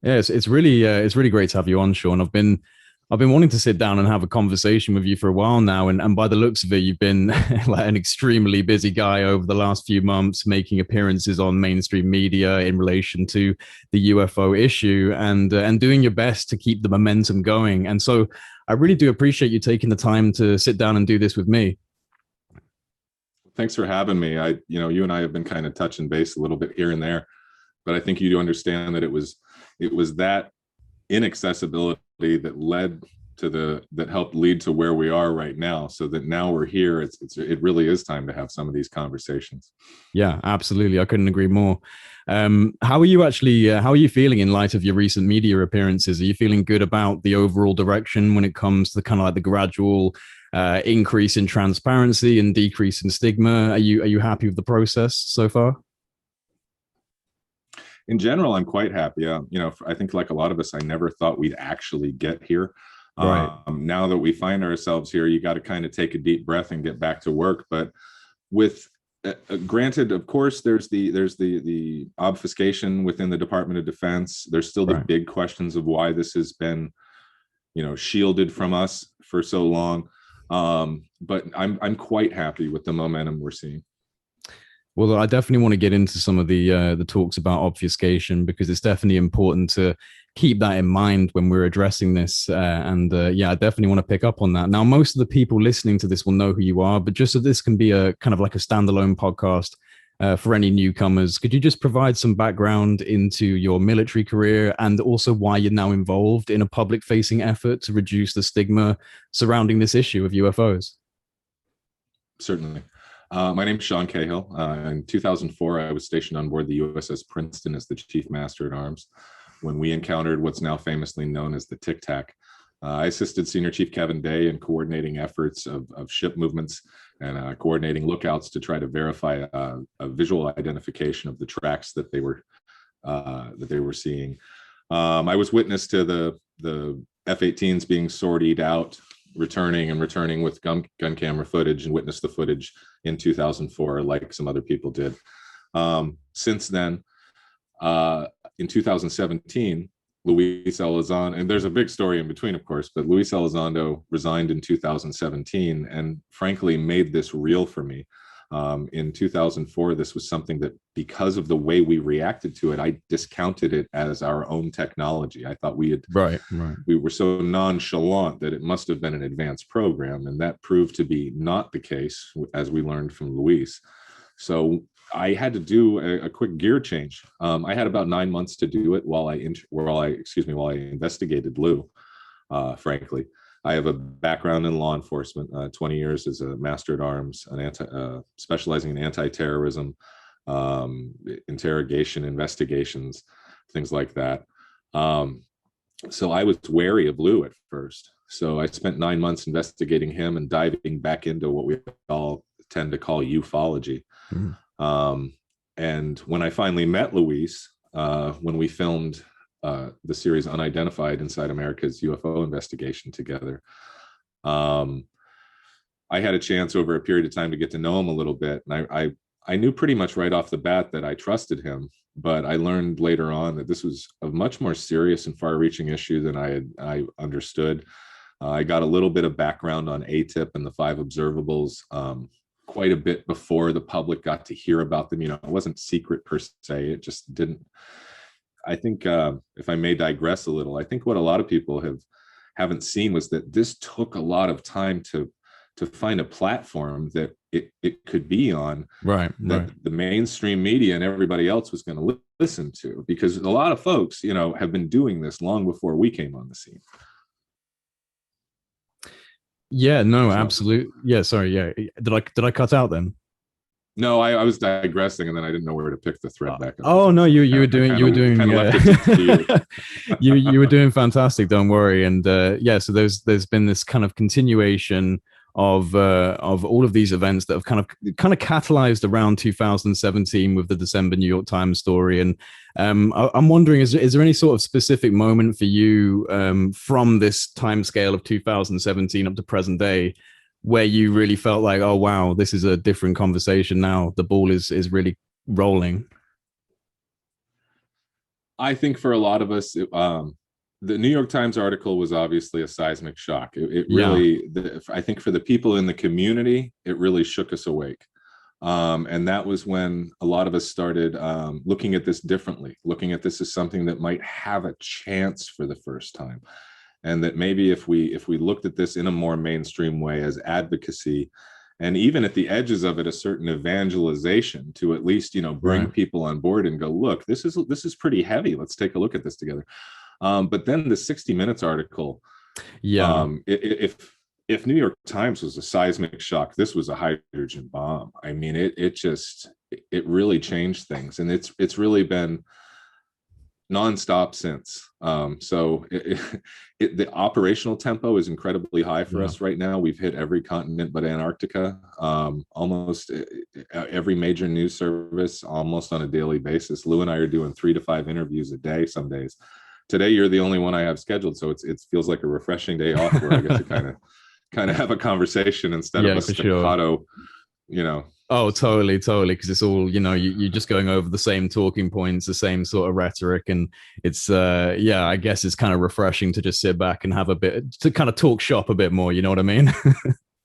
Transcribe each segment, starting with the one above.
Yeah, it's really great to have you on, Sean. I've been wanting to sit down and have a conversation with you for a while now, and by the looks of it, you've been like an extremely busy guy over the last few months, making appearances on mainstream media in relation to the UFO issue, and doing your best to keep the momentum going. And so, I really do appreciate you taking the time to sit down and do this with me. Thanks for having me. You and I have been kind of touching base a little bit here and there, but I think you do understand that it was that inaccessibility that helped lead to where we are right now, so that now we're here. It really is time to have some of these conversations. Yeah, absolutely. I couldn't agree more. How are you actually? How are you feeling in light of your recent media appearances? Are you feeling good about the overall direction when it comes to kind of like the gradual increase in transparency and decrease in stigma? Are you happy with the process so far? In general, I'm quite happy. I think like a lot of us, I never thought we'd actually get here. Right. Now that we find ourselves here, you got to kind of take a deep breath and get back to work. But with granted, of course, there's the obfuscation within the Department of Defense. There's still the Right. big questions of why this has been, shielded from us for so long. But I'm quite happy with the momentum we're seeing. Well, I definitely want to get into some of the talks about obfuscation, because it's definitely important to keep that in mind when we're addressing this. And yeah, I definitely want to pick up on that. Now, most of the people listening to this will know who you are, but just so this can be a kind of like a standalone podcast for any newcomers, could you just provide some background into your military career and also why you're now involved in a public-facing effort to reduce the stigma surrounding this issue of UFOs? Certainly. My name is Sean Cahill. In 2004, I was stationed on board the USS Princeton as the Chief Master at Arms when we encountered what's now famously known as the Tic-Tac. I assisted Senior Chief Kevin Day in coordinating efforts of ship movements and coordinating lookouts to try to verify a visual identification of the tracks that they were seeing. I was witness to the F-18s being sortied out, returning with gun camera footage, and witnessed the footage in 2004, like some other people did. Since then, in 2017, Luis Elizondo, and there's a big story in between, of course, but Luis Elizondo resigned in 2017 and frankly made this real for me. In 2004, this was something that, because of the way we reacted to it, I discounted it as our own technology. I thought Right. we were so nonchalant that it must have been an advanced program, and that proved to be not the case, as we learned from Luis. So I had to do a quick gear change. I had about 9 months to do it while I investigated Lou. Frankly, I have a background in law enforcement, 20 years as a master at arms, specializing in anti-terrorism, interrogation, investigations, things like that. So I was wary of Lou at first. So I spent 9 months investigating him and diving back into what we all tend to call ufology. Mm. And when I finally met Luis, when we filmed the series Unidentified inside America's UFO investigation together, I had a chance over a period of time to get to know him a little bit. And I knew pretty much right off the bat that I trusted him, but I learned later on that this was a much more serious and far-reaching issue than I understood. I got a little bit of background on ATIP and the 5 observables quite a bit before the public got to hear about them. It wasn't secret per se. It just didn't. I think, if I may digress a little, I think what a lot of people haven't seen was that this took a lot of time to find a platform that it could be on, Right. that the mainstream media and everybody else was going to listen to, because a lot of folks, have been doing this long before we came on the scene. Yeah, no, absolutely. Yeah, sorry. Yeah. Did I cut out then? No, I was digressing, and then I didn't know where to pick the thread back up. Oh no, you were doing you were doing fantastic. Don't worry. And yeah, so there's been this kind of continuation of all of these events that have kind of catalyzed around 2017 with the December New York Times story. And I'm wondering, is there any sort of specific moment for you from this time scale of 2017 up to present day where you really felt like, oh wow, this is a different conversation now, the ball is really rolling? I think for a lot of us, the New York Times article was obviously a seismic shock. It Yeah, really, I think for the people in the community, it really shook us awake. And that was when a lot of us started looking at this differently, looking at this as something that might have a chance for the first time. And that maybe if we looked at this in a more mainstream way as advocacy, and even at the edges of it, a certain evangelization to at least, bring right. people on board and go, look, this is pretty heavy. Let's take a look at this together. But then the 60 Minutes article, Yeah, if New York Times was a seismic shock, this was a hydrogen bomb. I mean, it really changed things, and it's really been nonstop since. The operational tempo is incredibly high for yeah. us right now. We've hit every continent but Antarctica, almost every major news service, almost on a daily basis. Lou and I are doing 3 to 5 interviews a day some days. Today, you're the only one I have scheduled, so it feels like a refreshing day off where I get to kind of have a conversation instead of Yeah, a for sure. staccato, you know. Oh, totally, totally. Because it's all, you're just going over the same talking points, the same sort of rhetoric. And it's, yeah, I guess it's kind of refreshing to just sit back and have a bit, to kind of talk shop a bit more. You know what I mean?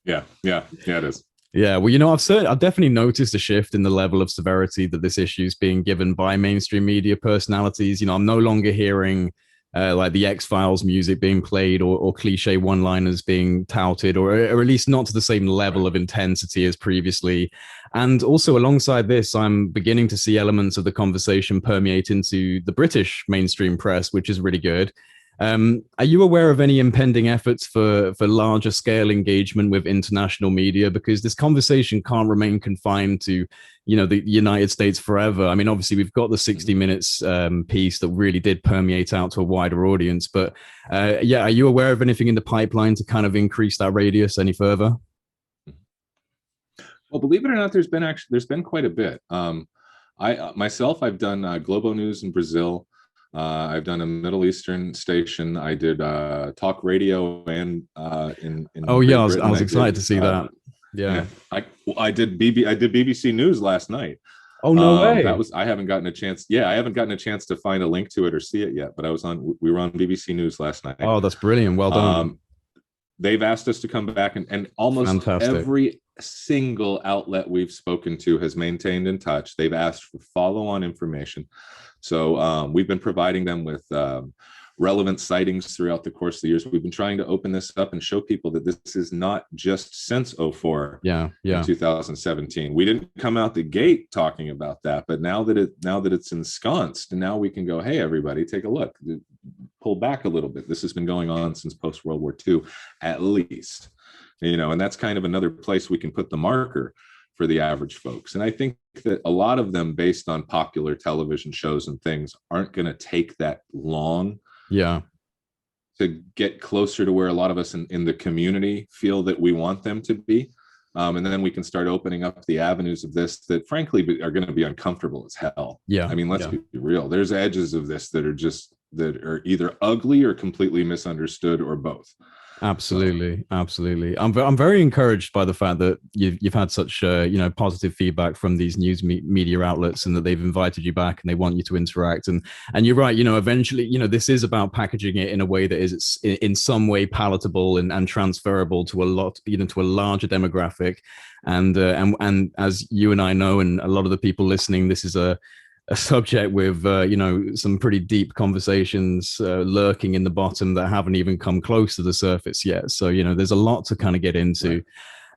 Yeah, yeah, yeah, it is. Yeah, well, I've definitely noticed a shift in the level of severity that this issue is being given by mainstream media personalities. I'm no longer hearing like the X Files music being played or cliche one-liners being touted, or at least not to the same level Right. of intensity as previously. And also, alongside this, I'm beginning to see elements of the conversation permeate into the British mainstream press, which is really good. Are you aware of any impending efforts for larger scale engagement with international media? Because this conversation can't remain confined to, the United States forever. I mean, obviously, we've got the 60 Minutes piece that really did permeate out to a wider audience. But yeah, are you aware of anything in the pipeline to kind of increase that radius any further? Well, believe it or not, there's been quite a bit. I myself, I've done Globo News in Brazil. I've done a Middle Eastern station. I did talk radio, and Oh in yeah, Great I Britain, was I excited did. to see that. Yeah, Yeah. I did BBC News last night. Oh no That way. was I haven't gotten a chance. Yeah, I haven't gotten a chance to find a link to it or see it yet. But we were on BBC News last night. Oh, that's brilliant. Well done. Um, they've asked us to come back, and almost Fantastic. every single outlet we've spoken to has maintained in touch. They've asked for follow-on information. So we've been providing them with relevant sightings throughout the course of the years. We've been trying to open this up and show people that this is not just since '04 Yeah, and yeah. 2017. We didn't come out the gate talking about that, but now that it's ensconced, and now we can go, hey, everybody, take a look, pull back a little bit. This has been going on since post World War II, at least, and that's kind of another place we can put the marker for the average folks. And I think that a lot of them, based on popular television shows and things, aren't going to take that long Yeah. to get closer to where a lot of us in the community feel that we want them to be. And then we can start opening up the avenues of this that frankly are going to be uncomfortable as hell. Yeah. I mean, let's Yeah. be real. There's edges of this that are either ugly or completely misunderstood, or both. So Absolutely, absolutely. I'm very encouraged by the fact that you've had such positive feedback from these media outlets, and that they've invited you back and they want you to interact. And you're right. Eventually, this is about packaging it in a way that is in some way palatable and transferable to to a larger demographic. And as you and I know, and a lot of the people listening, this is a subject with some pretty deep conversations lurking in the bottom that haven't even come close to the surface yet. So there's a lot to kind of get into.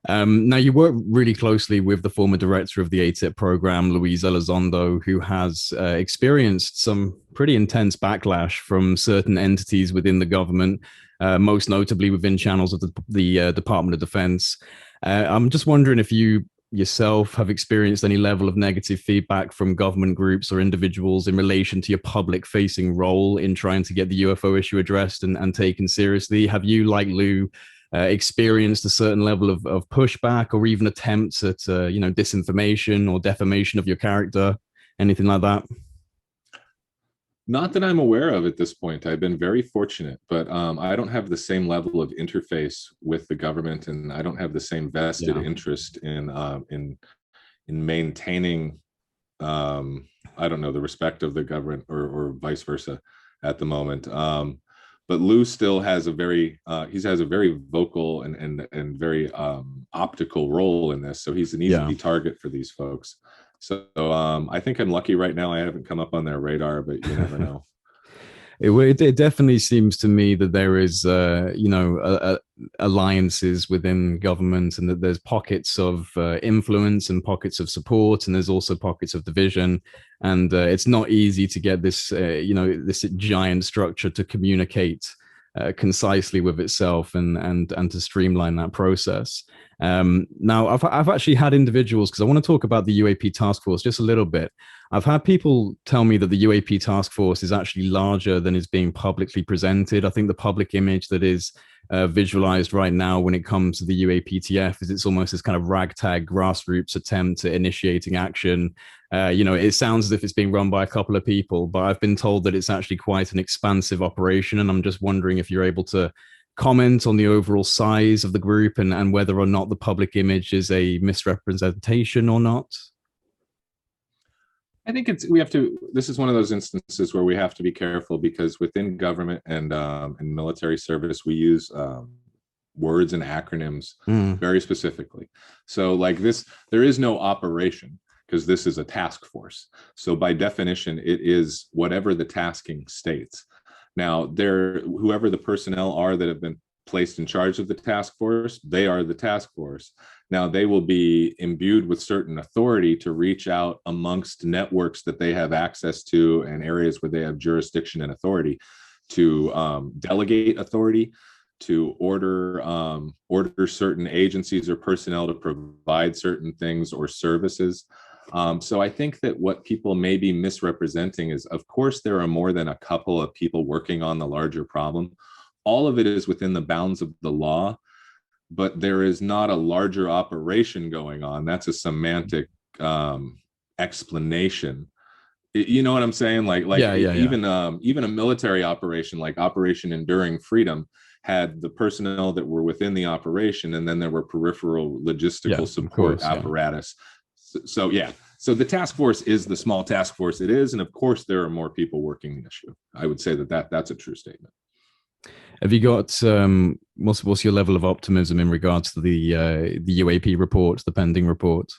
right. Now, you work really closely with the former director of the ATIP program, Luis Elizondo, who has experienced some pretty intense backlash from certain entities within the government, most notably within channels of the Department of Defense. I'm just wondering if you yourself have experienced any level of negative feedback from government groups or individuals in relation to your public facing role in trying to get the UFO issue addressed and taken seriously. Have you, like Lou, experienced a certain level of pushback or even attempts at disinformation or defamation of your character, anything like that? Not that I'm aware of at this point. I've been very fortunate, but I don't have the same level of interface with the government, and I don't have the same vested Yeah. interest in maintaining I don't know, the respect of the government, or vice versa at the moment. But Lou still has a very he has a very vocal and very optical role in this, so he's an Yeah. easy target for these folks. So I think I'm lucky right now. I haven't come up on their radar, but you never know. It definitely seems to me that there is, alliances within government, and that there's pockets of influence and pockets of support, and there's also pockets of division. And it's not easy to get this, this giant structure to communicate concisely with itself, and to streamline that process. Now, I've actually had individuals, because I want to talk about the UAP task force just a little bit. I've had people tell me that the UAP task force is actually larger than is being publicly presented. I think the public image that is visualized right now when it comes to the UAPTF is it's almost this kind of ragtag grassroots attempt at initiating action. It sounds as if it's being run by a couple of people, but I've been told that it's actually quite an expansive operation. And I'm just wondering if you're able to comment on the overall size of the group, and whether or not the public image is a misrepresentation or not. I think we have to. This is one of those instances where we have to be careful, because within government and military service, we use words and acronyms Mm. very specifically. So, like this, there is no operation, because this is a task force. So, by definition, it is whatever the tasking states. Now, whoever the personnel are that have been placed in charge of the task force, they are the task force. Now, they will be imbued with certain authority to reach out amongst networks that they have access to, and areas where they have jurisdiction and authority, to delegate authority, to order certain agencies or personnel to provide certain things or services. So I think that what people may be misrepresenting is, of course, there are more than a couple of people working on the larger problem. All of it is within the bounds of the law, but there is not a larger operation going on. That's a semantic explanation. You know what I'm saying? Like Yeah, yeah, yeah. even a military operation like Operation Enduring Freedom had the personnel that were within the operation, and then there were peripheral Yeah, logistical of support course. Yeah. apparatus. So yeah, so the task force is the small task force it is, and of course there are more people working the issue. I would say that's a true statement. Have you got what's your level of optimism in regards to the UAP report, the pending report?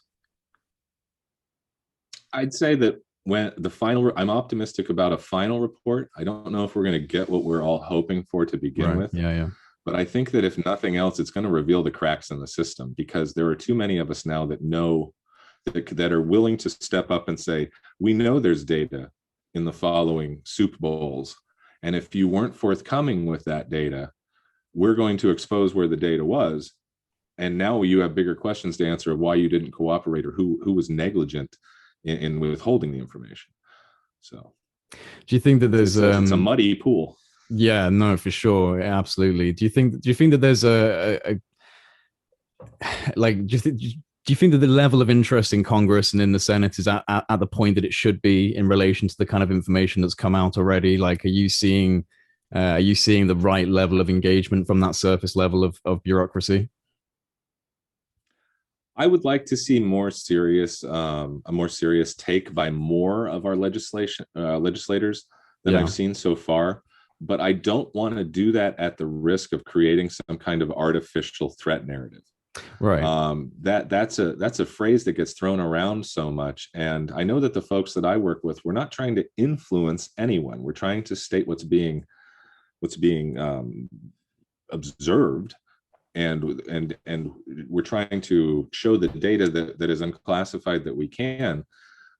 I'd say that when the final, I'm optimistic about a final report. I don't know if we're going to get what we're all hoping for to begin Right. with. Yeah, yeah. But I think that if nothing else, it's going to reveal the cracks in the system, because there are too many of us now that know that are willing to step up and say, we know there's data in the following soup bowls. And if you weren't forthcoming with that data, we're going to expose where the data was. And now you have bigger questions to answer of why you didn't cooperate, or who was negligent in withholding the information. So Do you think that there's it's a muddy pool. Yeah, no, for sure, absolutely. Do you think that there's like do you think that the level of interest in Congress and in the Senate is at the point that it should be in relation to the kind of information that's come out already? Like, are you seeing the right level of engagement from that surface level of bureaucracy? I would like to see a more serious take by more of our legislators than I've Yeah, seen so far. But I don't want to do that at the risk of creating some kind of artificial threat narrative. right. That's a phrase that gets thrown around so much, and I know that the folks that I work with, we're not trying to influence anyone. We're trying to state what's being observed, and we're trying to show the data that is unclassified that we can,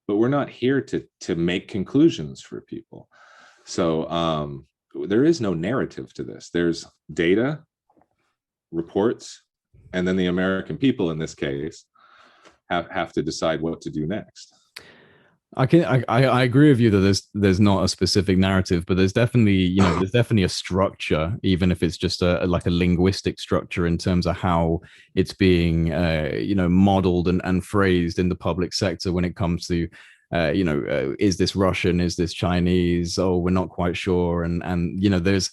but we're not here to make conclusions for people. So there is no narrative to this. There's data, reports, and then the American people in this case have to decide what to do next. I agree with you that there's not a specific narrative, but there's definitely, there's definitely a structure, even if it's just like a linguistic structure in terms of how it's being modeled and phrased in the public sector when it comes to is this Russian, is this Chinese, oh, we're not quite sure, and there's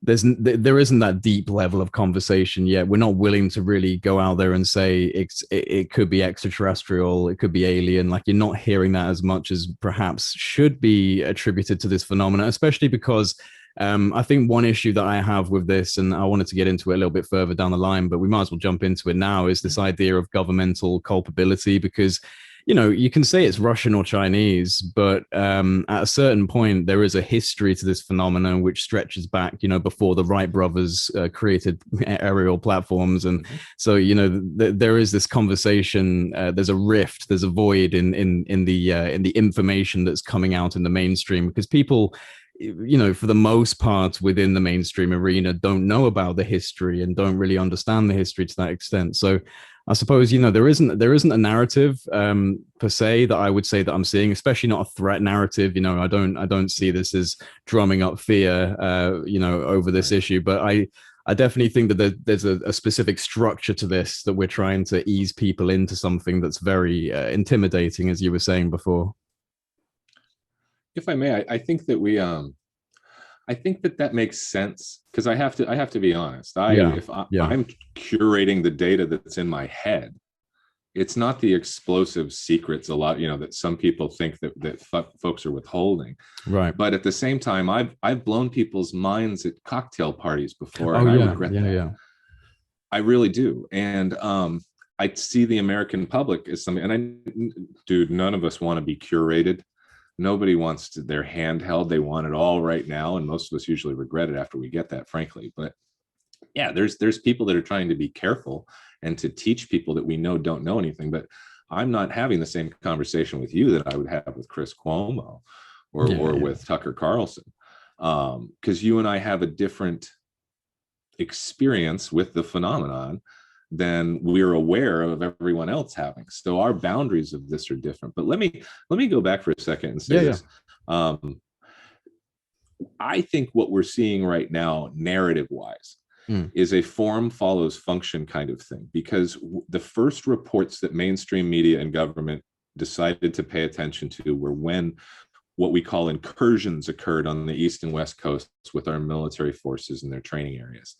there isn't that deep level of conversation yet. We're not willing to really go out there and say it could be extraterrestrial, it could be alien. Like, you're not hearing that as much as perhaps should be attributed to this phenomenon, especially because I think one issue that I have with this, and I wanted to get into it a little bit further down the line, but we might as well jump into it now, is this idea of governmental culpability. Because you can say it's Russian or Chinese, but at a certain point, there is a history to this phenomenon which stretches back, before the Wright brothers created aerial platforms. And so, there is this conversation. There's a rift, there's a void in the information that's coming out in the mainstream, because people, for the most part within the mainstream arena, don't know about the history and don't really understand the history to that extent. So I suppose, there isn't a narrative per se that I would say that I'm seeing, especially not a threat narrative. I don't see this as drumming up fear, over this issue. But I definitely think that there's a specific structure to this, that we're trying to ease people into something that's very intimidating, as you were saying before. If I may, I think that I think that that makes sense, because I have to be honest. Yeah, If yeah, I'm curating the data that's in my head, it's not the explosive secrets a lot, that some people think that folks are withholding. right. But at the same time, I've blown people's minds at cocktail parties before, Oh and I yeah, regret yeah, that. yeah, I really do. And I see the American public as something, and dude, none of us want to be curated. Nobody wants their hand held. They want it all right now, and most of us usually regret it after we get that, frankly. But yeah, there's people that are trying to be careful and to teach people that we know don't know anything. But I'm not having the same conversation with you that I would have with Chris Cuomo yeah, or yeah. with Tucker Carlson, because you and I have a different experience with the phenomenon than we're aware of everyone else having. So our boundaries of this are different. But let me go back for a second and say Yeah, yeah. this. Um, I think what we're seeing right now, narrative wise, Mm. is a form follows function kind of thing, because the first reports that mainstream media and government decided to pay attention to were when what we call incursions occurred on the east and west coasts with our military forces and their training areas.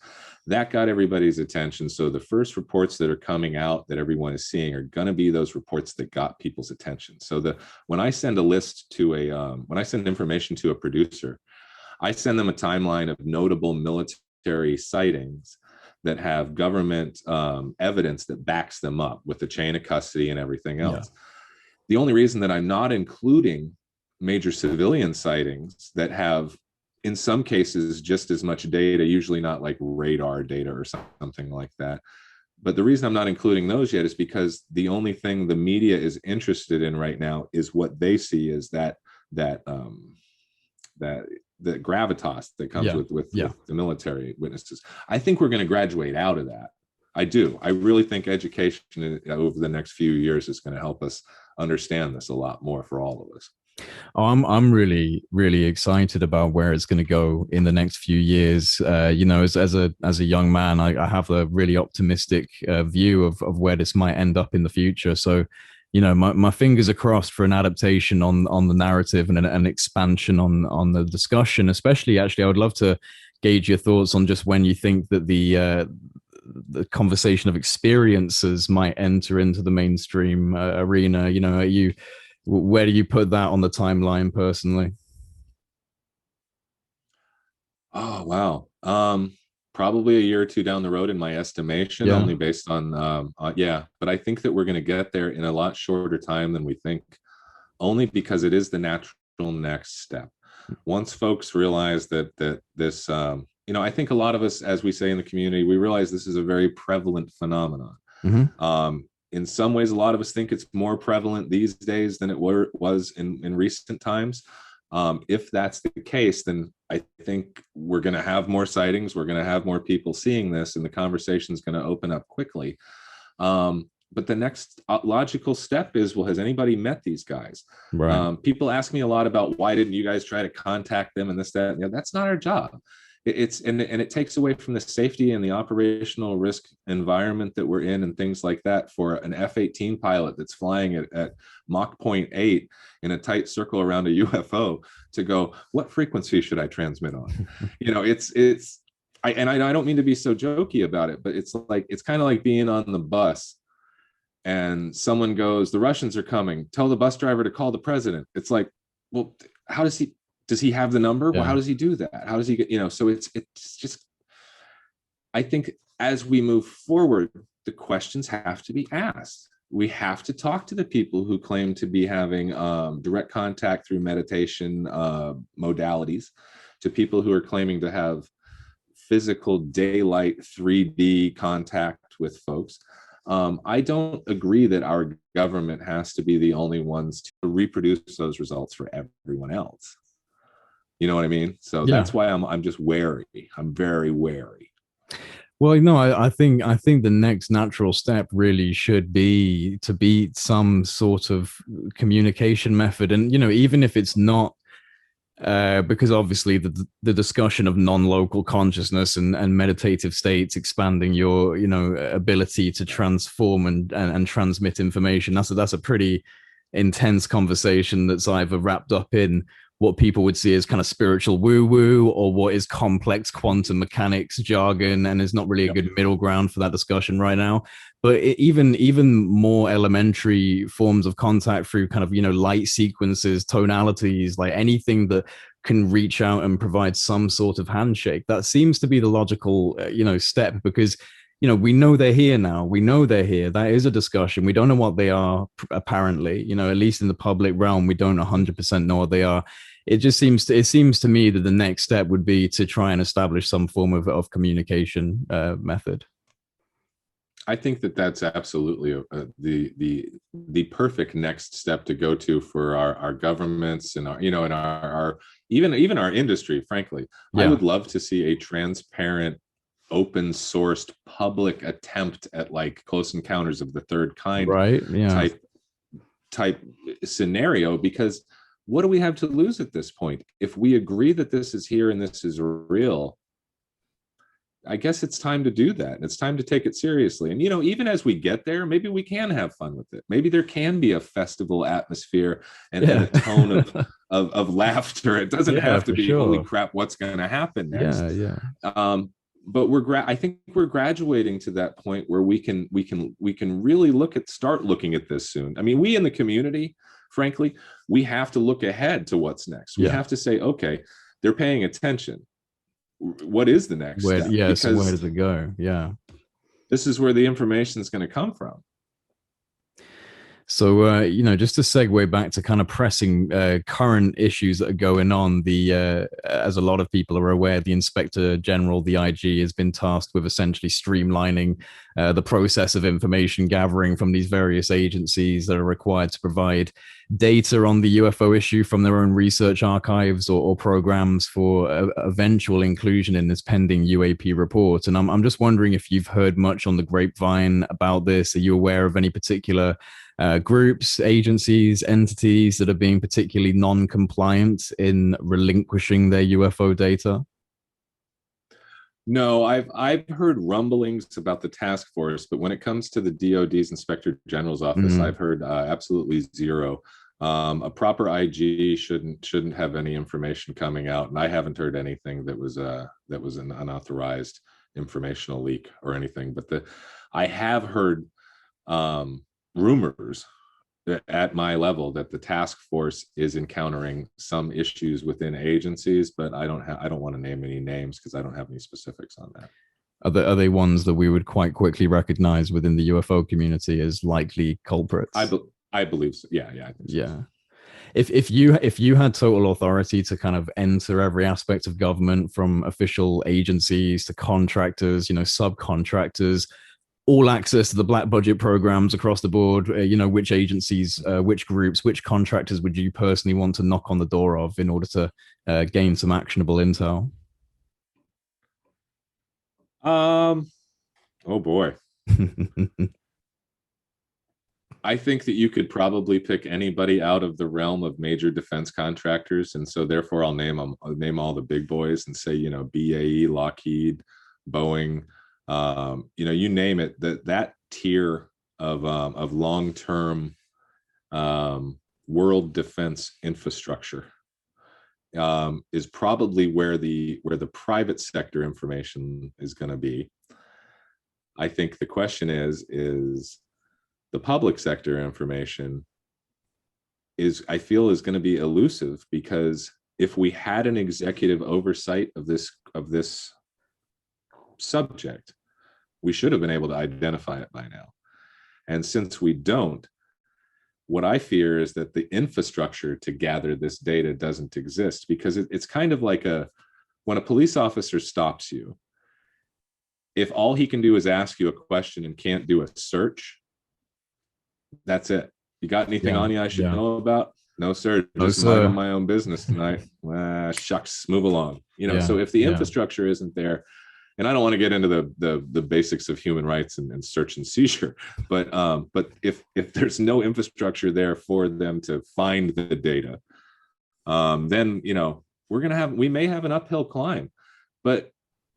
That got everybody's attention. So the first reports that are coming out that everyone is seeing are going to be those reports that got people's attention. So when I send a list to when I send information to a producer, I send them a timeline of notable military sightings that have government evidence that backs them up with the chain of custody and everything Yeah. else. The only reason that I'm not including major civilian sightings that have, in some cases, just as much data, usually not like radar data or something like that. But the reason I'm not including those yet is because the only thing the media is interested in right now is what they see as that that the gravitas that comes Yeah, with yeah. the military witnesses. I think we're going to graduate out of that. I do. I really think education over the next few years is going to help us understand this a lot more for all of us. Oh, I'm really really excited about where it's going to go in the next few years. As a young man, I have a really optimistic view of where this might end up in the future. So, my fingers are crossed for an adaptation on the narrative and an expansion on the discussion. Especially, actually, I would love to gauge your thoughts on just when you think that the conversation of experiences might enter into the mainstream arena. Where do you put that on the timeline personally? Oh wow. Probably a year or two down the road in my estimation, Yeah. only based on yeah. But I think that we're going to get there in a lot shorter time than we think, only because it is the natural next step. Once folks realize that this, I think a lot of us, as we say in the community, we realize this is a very prevalent phenomenon. Hmm. In some ways, a lot of us think it's more prevalent these days than it was in recent times. If that's the case, then I think we're going to have more sightings. We're going to have more people seeing this, and the conversation is going to open up quickly. But the next logical step is, well, has anybody met these guys? Right. People ask me a lot about why didn't you guys try to contact them and this, that, and that's not our job. And it takes away from the safety and the operational risk environment that we're in and things like that for an F-18 pilot that's flying at Mach 0.8 in a tight circle around a UFO to go, what frequency should I transmit on? It's I don't mean to be so jokey about it, but it's kind of like being on the bus and someone goes, the Russians are coming, tell the bus driver to call the president. It's like, well, how does he have the number? Well, Yeah. how does he do that? How does he get, so it's just, I think as we move forward, the questions have to be asked. We have to talk to the people who claim to be having direct contact through meditation modalities, to people who are claiming to have physical daylight 3D contact with folks. I don't agree that our government has to be the only ones to reproduce those results for everyone else. You know what I mean? So Yeah. that's why I'm just wary. I'm very wary. Well, no, I think the next natural step really should be to be some sort of communication method, and even if it's not, because obviously the discussion of non-local consciousness and meditative states expanding your ability to transform and transmit information, that's a pretty intense conversation that's either wrapped up in what people would see as kind of spiritual woo woo or what is complex quantum mechanics jargon, and is not really a Yep. good middle ground for that discussion right now. But even more elementary forms of contact through kind of light sequences, tonalities, like anything that can reach out and provide some sort of handshake, that seems to be the logical step, because we know they're here now. We know they're here. That is a discussion. We don't know what they are, apparently. At least in the public realm, we don't 100% know what they are. It seems to me that the next step would be to try and establish some form of communication method. I think that that's absolutely the perfect next step to go to for our governments and our and our even our industry. Frankly, I Yeah. would love to see a transparent, open sourced public attempt at like Close Encounters of the Third Kind Right. Yeah. type type scenario, because what do we have to lose at this point? If we agree that this is here and this is real, I guess it's time to do that. It's time to take it seriously. And even as we get there, maybe we can have fun with it. Maybe there can be a festival atmosphere and Yeah. a tone of laughter. It doesn't Yeah, have to for be, holy sure. crap, what's going to happen next? Yeah. Yeah. But I think we're graduating to that point where we can really start looking at this soon. I mean, we in the community, frankly, we have to look ahead to what's next. We Yeah. have to say, okay, they're paying attention. What is the next Where, step? yeah. So where Because does it go? Yeah. this is where the information is going to come from. So, just to segue back to kind of pressing current issues that are going on, as a lot of people are aware, the Inspector General, the IG, has been tasked with essentially streamlining the process of information gathering from these various agencies that are required to provide data on the UFO issue from their own research archives or programs for eventual inclusion in this pending UAP report. And I'm just wondering if you've heard much on the grapevine about this. Are you aware of any particular groups, agencies, entities that are being particularly non-compliant in relinquishing their UFO data? No, I've heard rumblings about the task force, but when it comes to the DoD's Inspector General's office, Mm, I've heard absolutely zero. A proper IG shouldn't have any information coming out, and I haven't heard anything that was an unauthorized informational leak or anything. But I have heard rumors at my level that the task force is encountering some issues within agencies, but I don't want to name any names because I don't have any specifics on that. are they ones that we would quite quickly recognize within the UFO community as likely I culprits? be, I believe so. Yeah, yeah, I think so. Yeah. If you had total authority to kind of enter every aspect of government, from official agencies to contractors, subcontractors, all access to the black budget programs across the board, which agencies, which groups, which contractors would you personally want to knock on the door of in order to gain some actionable intel? Um, oh boy. I think that you could probably pick anybody out of the realm of major defense contractors, and so therefore I'll name them. I'll name all the big boys and say, BAE, Lockheed, Boeing, you name it. That tier of long term world defense infrastructure is probably where the private sector information is going to be. I think the question is the public sector information is, I feel, is going to be elusive, because if we had an executive oversight of this subject, we should have been able to identify it by now. And since we don't, what I fear is that the infrastructure to gather this data doesn't exist, because it's kind of like when a police officer stops you, if all he can do is ask you a question and can't do a search, that's it. You got anything on you I should know about? No, sir. Just minding my own business tonight. Shucks, move along. So if the infrastructure isn't there, and I don't want to get into the basics of human rights and search and seizure, but if there's no infrastructure there for them to find the data, then we may have an uphill climb. But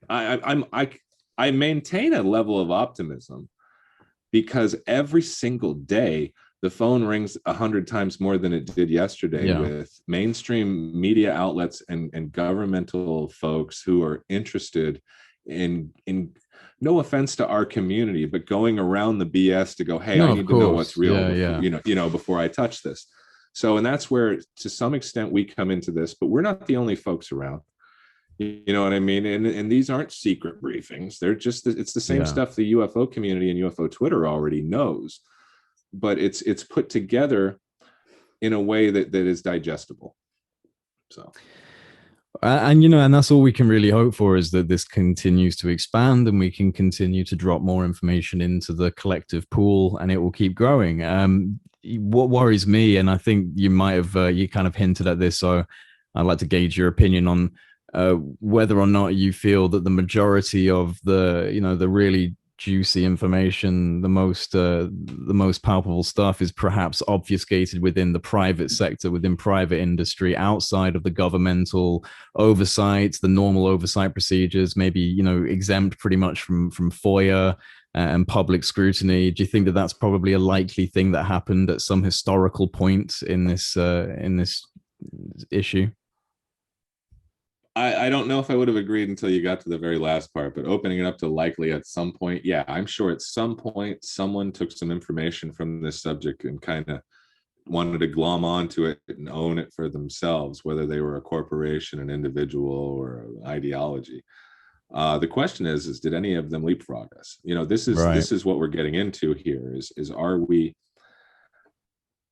I maintain a level of optimism, because every single day the phone rings 100 times more than it did yesterday with mainstream media outlets and governmental folks who are interested in, no offense to our community, but going around the BS to go, hey, I need to know what's real before, before I touch this. So, and that's where to some extent we come into this, but we're not the only folks around. You know what I mean? And these aren't secret briefings. They're just, it's the same stuff the UFO community and UFO Twitter already knows, but it's put together in a way that is digestible. So. And that's all we can really hope for, is that this continues to expand and we can continue to drop more information into the collective pool, and it will keep growing. What worries me, and I think you might have, you kind of hinted at this, so I'd like to gauge your opinion on whether or not you feel that the majority of the really juicy information, the most palpable stuff, is perhaps obfuscated within the private sector, within private industry, outside of the governmental oversight, the normal oversight procedures, maybe exempt pretty much from FOIA and public scrutiny. Do you think that that's probably a likely thing that happened at some historical point in this issue? I don't know if I would have agreed until you got to the very last part, but opening it up to likely at some point, yeah, I'm sure at some point someone took some information from this subject and kind of wanted to glom onto it and own it for themselves, whether they were a corporation, an individual, or an ideology. The question is did any of them leapfrog us? This is what we're getting into here. Is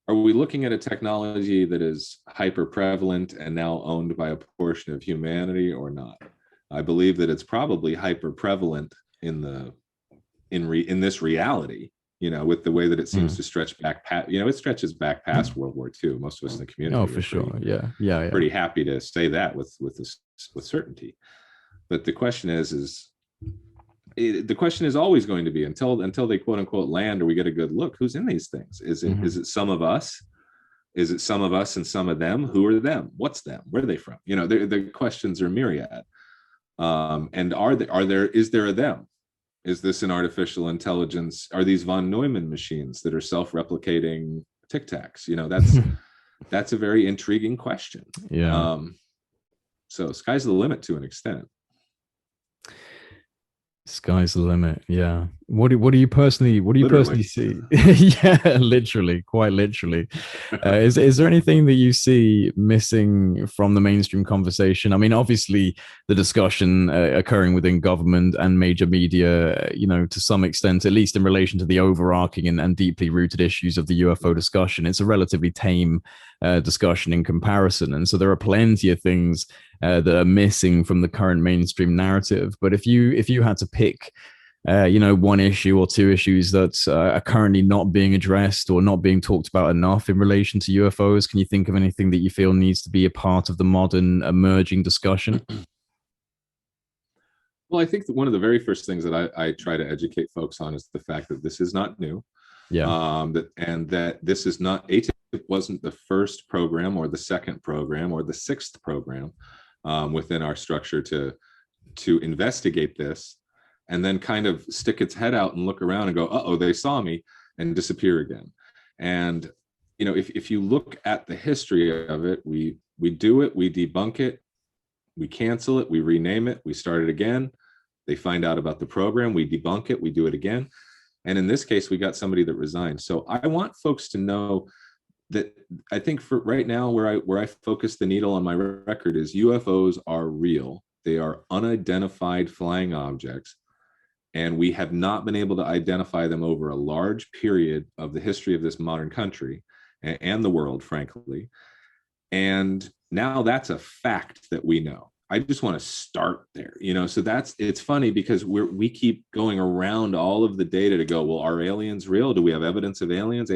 are we looking at a technology that is hyper prevalent and now owned by a portion of humanity, or not? I believe that it's probably hyper prevalent in this reality, with the way that it seems to stretch back it stretches back past World War II. Most of us in the community, for sure, yeah, pretty happy to say that with certainty. But the question the question is always going to be, until they quote unquote land or we get a good look, who's in these things? Is it some of us? Is it some of us and some of them? Who are them? What's them? Where are they from? The questions are myriad. And is there a them? Is this an artificial intelligence? Are these von Neumann machines that are self-replicating Tic-Tacs? That's a very intriguing question. Yeah. So sky's the limit to an extent. Sky's the limit. Yeah. What do you personally see? Yeah, literally, quite literally. Is there anything that you see missing from the mainstream conversation? I mean, obviously the discussion occurring within government and major media, to some extent, at least in relation to the overarching and deeply rooted issues of the UFO discussion, it's a relatively tame discussion in comparison. And so there are plenty of things that are missing from the current mainstream narrative. But if you had to pick one issue or two issues that are currently not being addressed or not being talked about enough in relation to UFOs, can you think of anything that you feel needs to be a part of the modern emerging discussion? Well, I think that one of the very first things that I try to educate folks on is the fact that this is not new. Yeah. That this is not, ATIP wasn't the first program or the second program or the sixth program within our structure to investigate this and then kind of stick its head out and look around and go, uh-oh, they saw me, and disappear again. And if you look at the history of it, we We do it, we debunk it, we cancel it, we rename it, we start it again. They find out about the program, we debunk it, we do it again. And in this case, we got somebody that resigned. So I want folks to know that I think for right now, where I focus the needle on my record is UFOs are real. They are unidentified flying objects. And we have not been able to identify them over a large period of the history of this modern country and the world, frankly. And now that's a fact that we know. I just want to start there, so it's funny because we keep going around all of the data to go, well, are aliens real? Do we have evidence of aliens?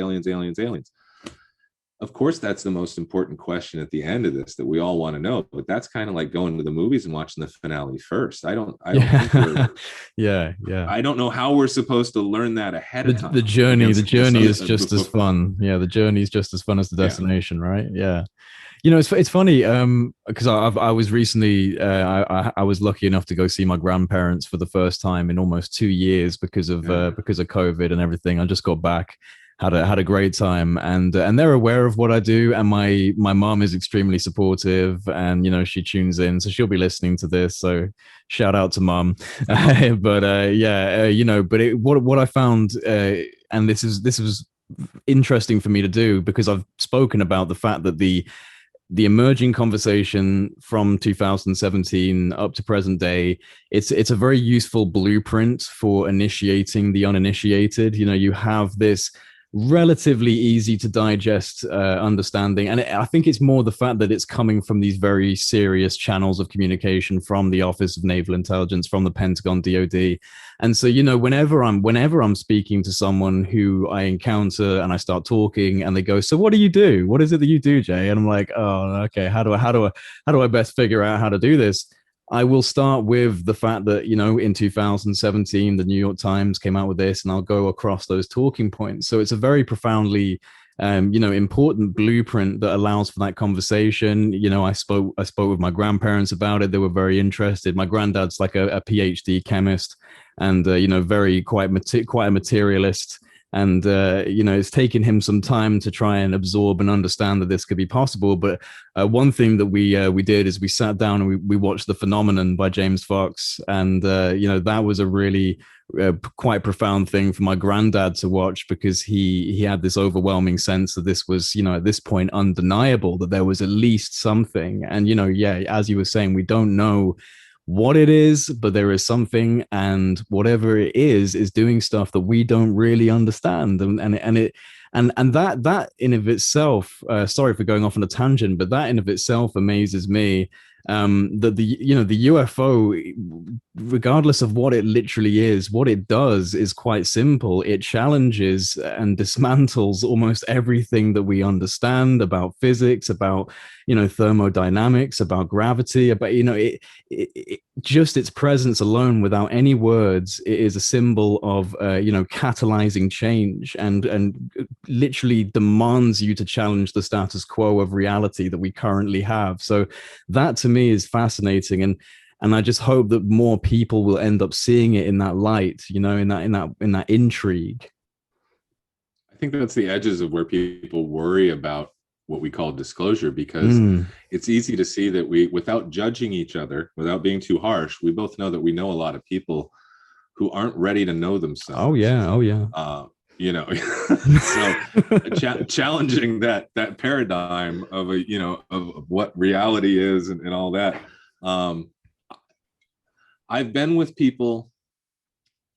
Of course, that's the most important question at the end of this that we all want to know, but that's kind of like going to the movies and watching the finale first. I don't think yeah. I don't know how we're supposed to learn that ahead of time. The journey is just as fun. Yeah, the journey is just as fun as the destination, right? Yeah. It's funny because I was recently I was lucky enough to go see my grandparents for the first time in almost 2 years because of COVID and everything. I just got back, had a great time, and they're aware of what I do, and my mom is extremely supportive, and she tunes in, so she'll be listening to this. So shout out to mom. But what I found, and this was interesting for me to do because I've spoken about the fact that the emerging conversation from 2017 up to present day, it's a very useful blueprint for initiating the uninitiated. You have this relatively easy to digest understanding, and I think it's more the fact that it's coming from these very serious channels of communication from the Office of Naval Intelligence, from the Pentagon, DoD. And so whenever I'm speaking to someone who I encounter and I start talking and they go, so what do you do? What is it that you do, Jay? And I'm like, oh, okay, how do I best figure out how to do this? I will start with the fact that, in 2017, the New York Times came out with this, and I'll go across those talking points. So it's a very profoundly, important blueprint that allows for that conversation. I spoke with my grandparents about it. They were very interested. My granddad's like a PhD chemist and, very quite a materialist. And, it's taken him some time to try and absorb and understand that this could be possible. But one thing that we did is we sat down and we watched The Phenomenon by James Fox. And, that was a really quite profound thing for my granddad to watch, because he had this overwhelming sense that this was, at this point, undeniable, that there was at least something. And, as you were saying, we don't know what it is, but there is something, and whatever it is doing stuff that we don't really understand. And that in of itself, sorry for going off on a tangent, but that in of itself amazes me. That the UFO, regardless of what it literally is, what it does is quite simple. It challenges and dismantles almost everything that we understand about physics, about thermodynamics, about gravity, about it just its presence alone, without any words, it is a symbol of catalyzing change, and literally demands you to challenge the status quo of reality that we currently have. So that to me is fascinating, and I just hope that more people will end up seeing it in that light, in that intrigue. I think that's the edges of where people worry about what we call disclosure, because it's easy to see that we, without judging each other, without being too harsh, we both know that we know a lot of people who aren't ready to know themselves. Oh yeah. So challenging that paradigm of of what reality is and all that. I've been with people,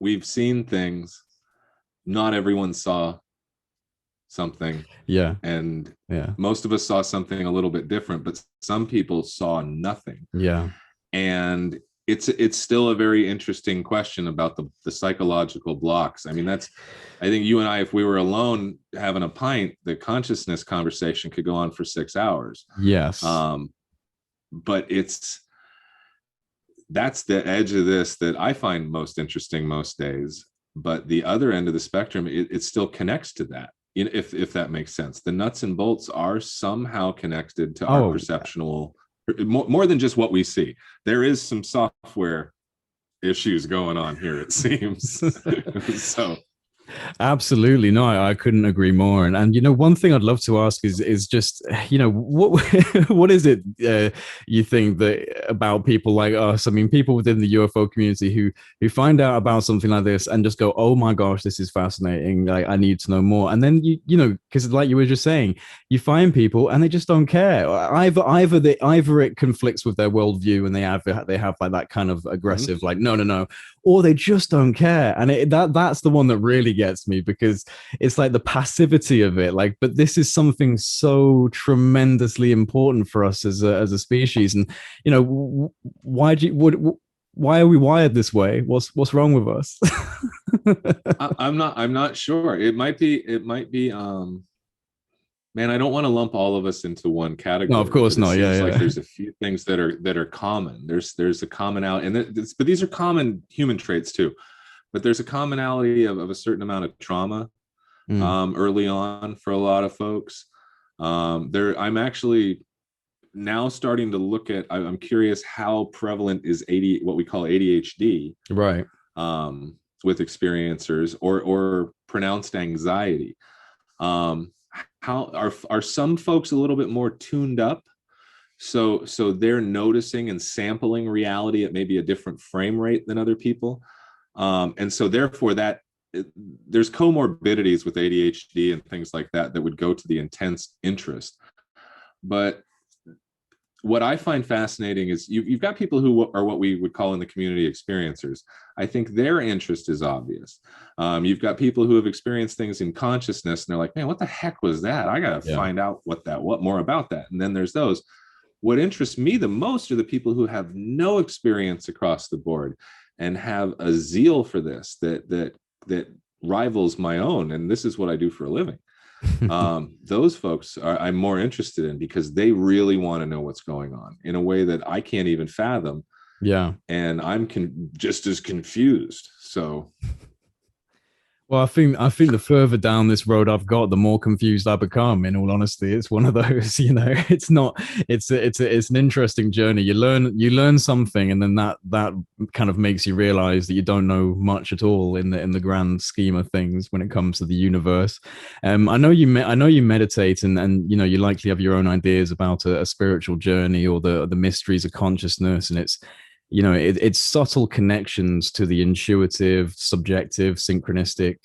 we've seen things, not everyone saw something. And most of us saw something a little bit different, but some people saw nothing. And it's still a very interesting question about the psychological blocks. I mean, I think you and I, if we were alone having a pint, the consciousness conversation could go on for 6 hours. Yes. But that's the edge of this that I find most interesting most days. But the other end of the spectrum, it still connects to that. If that makes sense. The nuts and bolts are somehow connected to our perceptual, more than just what we see. There is some software issues going on here, it seems. So Absolutely. No, I couldn't agree more. And you know, one thing I'd love to ask is just, you know, what what is it you think that about people like us? I mean, people within the UFO community who find out about something like this and just go, "Oh my gosh, this is fascinating. Like, I need to know more." And then you know, because like you were just saying, you find people and they just don't care. Either it conflicts with their worldview and they have like that kind of Mhm. aggressive, like, no, no, no, or they just don't care. And that's the one that really gets me, because it's like the passivity of it. Like, but this is something so tremendously important for us as a species. And you know, why do you would why are we wired this way? What's wrong with us? I'm not sure. It might be man, I don't want to lump all of us into one No, of category, course but it not. seems like Yeah, there's a few things that are common. There's a commonality, but these are common human traits too. But there's a commonality of a certain amount of trauma yeah. Mm, early on for a lot of folks. I'm actually now starting to look at. I'm curious how prevalent is what we call ADHD right. um, with experiencers, or pronounced anxiety. Um, how are some folks a little bit more tuned up, so they're noticing and sampling reality at maybe a different frame rate than other people, and so therefore there's comorbidities with ADHD and things like that would go to the intense interest. But what I find fascinating is you've got people who are what we would call in the community experiencers. I think their interest is obvious. You've got people who have experienced things in consciousness, and they're like, "Man, what the heck was that? I got to Yeah. find out what more about that." And then there's those. What interests me the most are the people who have no experience across the board and have a zeal for this that rivals my own. And this is what I do for a living. Those folks I'm more interested in, because they really want to know what's going on in a way that I can't even fathom, Yeah. and I'm just as confused. So Well, I think the further down this road I've got, the more confused I become. In all honesty, it's one of those, you know, it's not, it's an interesting journey. You learn something, and then that kind of makes you realize that you don't know much at all in the grand scheme of things when it comes to the universe. I know you meditate, and you know, you likely have your own ideas about a spiritual journey or the mysteries of consciousness, and it's subtle connections to the intuitive, subjective, synchronistic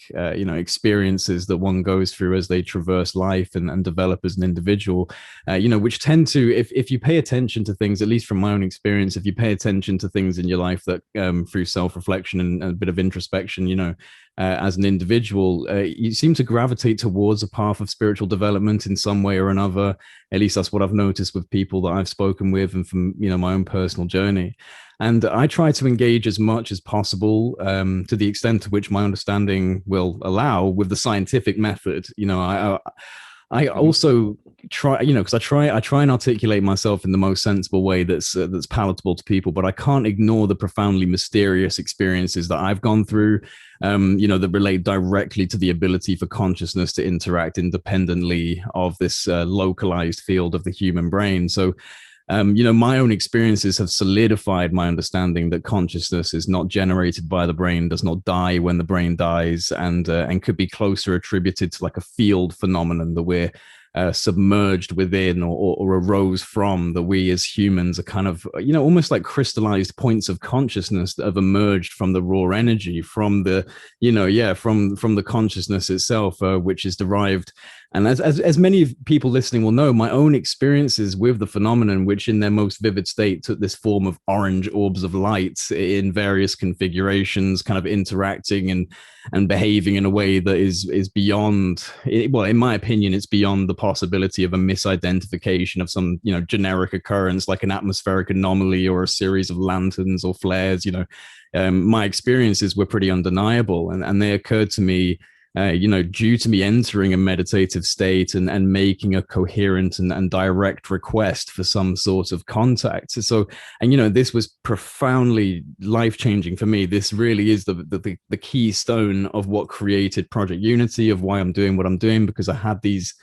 experiences that one goes through as they traverse life and develop as an individual, which tend to, if you pay attention to things, at least from my own experience, if you pay attention to things in your life that through self-reflection and a bit of introspection, as an individual, you seem to gravitate towards a path of spiritual development in some way or another. At least that's what I've noticed with people that I've spoken with, and from my own personal journey. And I try to engage as much as possible, to the extent to which my understanding will allow, with the scientific method. I mhm. also try, because I try and articulate myself in the most sensible way that's palatable to people, but I can't ignore the profoundly mysterious experiences that I've gone through, that relate directly to the ability for consciousness to interact independently of this localized field of the human brain. So my own experiences have solidified my understanding that consciousness is not generated by the brain, does not die when the brain dies, and could be closer attributed to like a field phenomenon that we're submerged within, or arose from, that we as humans are kind of, almost like crystallized points of consciousness that have emerged from the raw energy, from the, from the consciousness itself, which is derived. And as many people listening will know, my own experiences with the phenomenon, which in their most vivid state took this form of orange orbs of light in various configurations, kind of interacting and behaving in a way that is beyond, well, in my opinion, it's beyond the possibility of a misidentification of some, generic occurrence like an atmospheric anomaly or a series of lanterns or flares. My experiences were pretty undeniable, and they occurred to me, due to me entering a meditative state and making a coherent and direct request for some sort of contact. So, and this was profoundly life changing for me. This really is the keystone of what created Project Unity, of why I'm doing what I'm doing, because I had these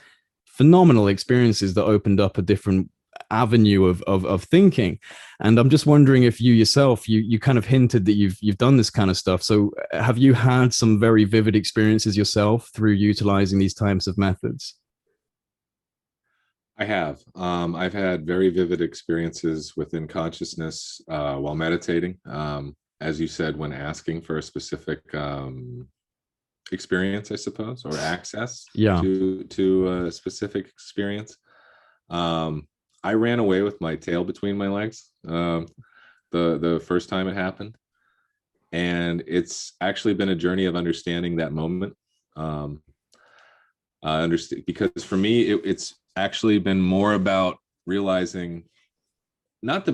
phenomenal experiences that opened up a different avenue of thinking. And I'm just wondering if you yourself, you kind of hinted that you've done this kind of stuff. So have you had some very vivid experiences yourself through utilizing these types of methods? I have. I've had very vivid experiences within consciousness while meditating. As you said, when asking for a specific experience, I suppose, or access Yeah. to a specific experience. I ran away with my tail between my legs the first time it happened, and it's actually been a journey of understanding that moment. Understand, because for me, it's actually been more about realizing not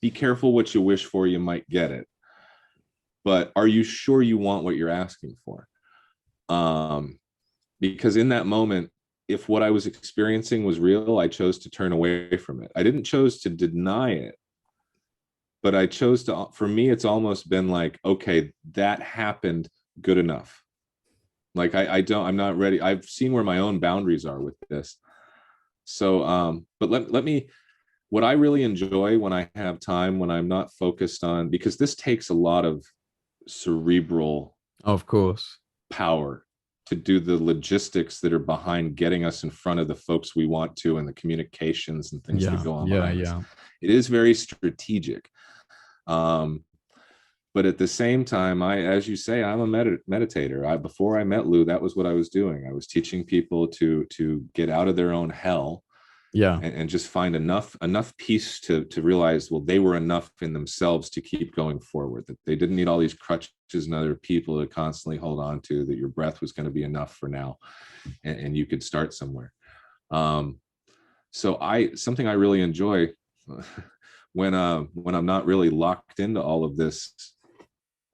be careful what you wish for, you might get it, but are you sure you want what you're asking for? Because in that moment, if what I was experiencing was real, I chose to turn away from it. I didn't choose to deny it, but I chose to, for me, it's almost been like, okay, that happened, good enough. Like I'm not ready. I've seen where my own boundaries are with this. So, but let me, what I really enjoy when I have time, when I'm not focused on, because this takes a lot of cerebral Of course. power to do the logistics that are behind getting us in front of the folks we want to, and the communications and things that Yeah. go on Yeah. behind us. Yeah. It is very strategic. But at the same time, as you say, I'm a meditator. Before I met Lou, that was what I was doing. I was teaching people to get out of their own hell, Yeah. and just find enough peace to realize, well, they were enough in themselves to keep going forward, that they didn't need all these crutches and other people to constantly hold on to, that your breath was going to be enough for now, and you could start somewhere. So something I really enjoy when I'm not really locked into all of this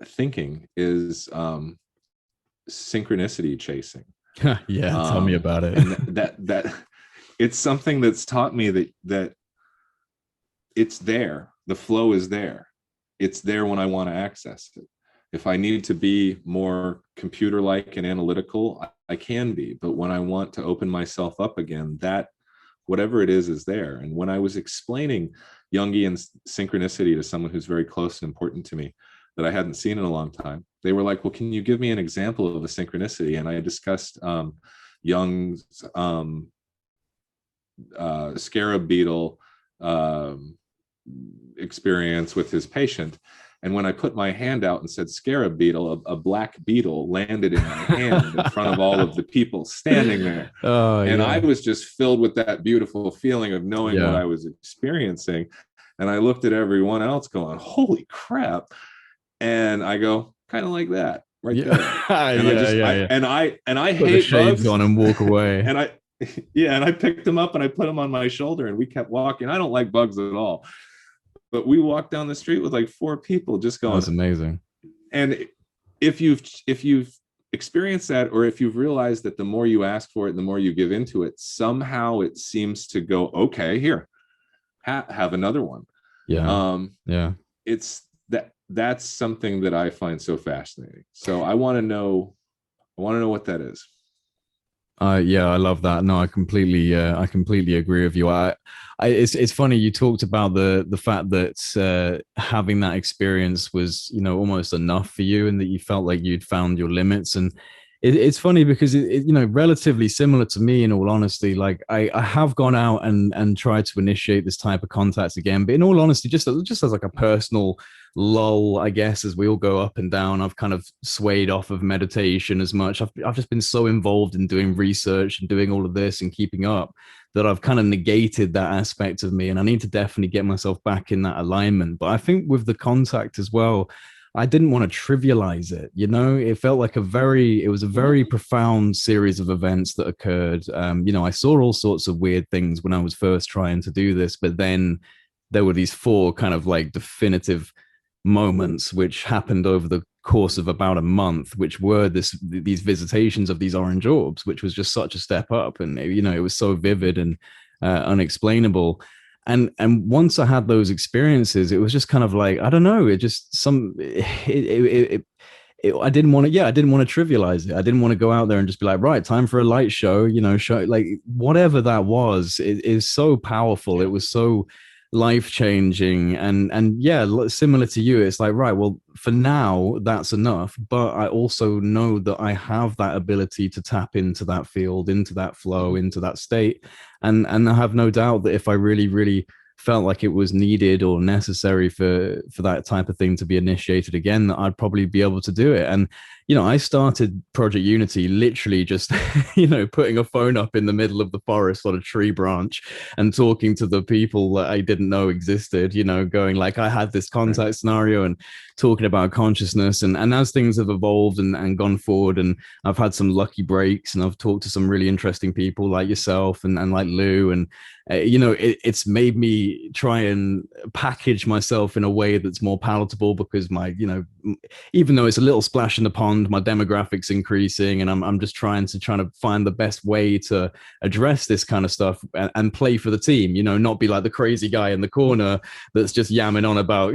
thinking is synchronicity chasing. Yeah. Tell me about it. And that it's something that's taught me that it's there. The flow is there. It's there when I want to access it. If I need to be more computer-like and analytical, I can be. But when I want to open myself up again, that whatever it is there. And when I was explaining Jungian synchronicity to someone who's very close and important to me, that I hadn't seen in a long time, they were like, well, can you give me an example of a synchronicity? And I discussed Jung's scarab beetle experience with his patient. And when I put my hand out and said scarab beetle, a black beetle landed in my hand in front of all of the people standing there. Oh, And yeah. I was just filled with that beautiful feeling of knowing what Yeah. I was experiencing. And I looked at everyone else going, holy crap. And I go, kind of like that right Yeah. there. And I Yeah. just, Yeah. Yeah. I Put the hate shades bugs. on and walk away. And I picked him up and I put him on my shoulder, and we kept walking. I don't like bugs at all, but we walked down the street with like 4 people just going. That's amazing. And if you've experienced that, or if you've realized that the more you ask for it, the more you give into it, somehow it seems to go, okay, here, have another one. Yeah. Yeah. It's that's something that I find so fascinating. So I want to know what that is. Yeah, I love that. No, I completely agree with you. It's funny you talked about the fact that having that experience was, almost enough for you, and that you felt like you'd found your limits. And it's funny because relatively similar to me, in all honesty. Like I have gone out and tried to initiate this type of contact again, but in all honesty, just as like a personal lull, I guess, as we all go up and down, I've kind of swayed off of meditation as much. I've just been so involved in doing research and doing all of this and keeping up, that I've kind of negated that aspect of me. And I need to definitely get myself back in that alignment. But I think with the contact as well, I didn't want to trivialize it. It felt like it was a very profound series of events that occurred. I saw all sorts of weird things when I was first trying to do this, but then there were these 4 kind of like definitive moments which happened over the course of about a month, which were these visitations of these orange orbs, which was just such a step up. And it was so vivid and unexplainable. And once I had those experiences, it was just kind of like, I don't know, it just I didn't want to, yeah, I didn't want to trivialize it. I didn't want to go out there and just be like, right, time for a light show, show like whatever that was, it is so powerful. Yeah. It was so life changing. And yeah, similar to you, it's like, right, well, for now, that's enough. But I also know that I have that ability to tap into that field, into that flow, Mhm. into that state. And I have no doubt that if I really, really felt like it was needed or necessary for that type of thing to be initiated again, that I'd probably be able to do it. And I started Project Unity literally just putting a phone up in the middle of the forest on a tree branch and talking to the people that I didn't know existed, going like I had this Right. contact scenario and talking about consciousness. And as things have evolved and gone forward, and I've had some lucky breaks, and I've talked to some really interesting people like yourself and like Lou, and it's made me try and package myself in a way that's more palatable, because even though it's a little splash in the pond, my demographics increasing, and I'm just trying to find the best way to address this kind of stuff and play for the team, not be like the crazy guy in the corner that's just yamming on about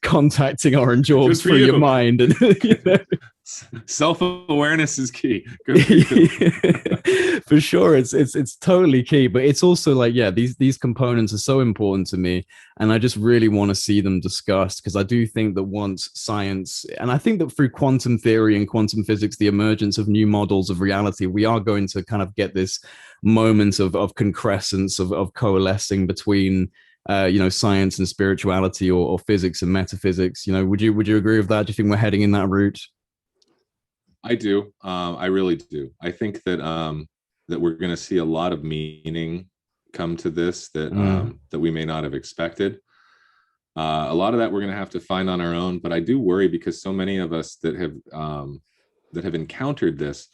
contacting orange Good orbs for through your you. mind. And Self-awareness is key. Good for you. For sure, it's totally key, but it's also like, yeah, these components are so important to me, and I just really want to see them discussed, because I do think that once science, and I think that through quantum theory and quantum physics, the emergence of new models of reality, we are going to kind of get this moment of concrescence, of coalescing between science and spirituality, or physics and metaphysics. Would you agree with that? Do you think we're heading in that route? I do. I really do. I think that we're going to see a lot of meaning come to this Mm, that we may not have expected. A lot of that we're going to have to find on our own, but I do worry because so many of us that have encountered this,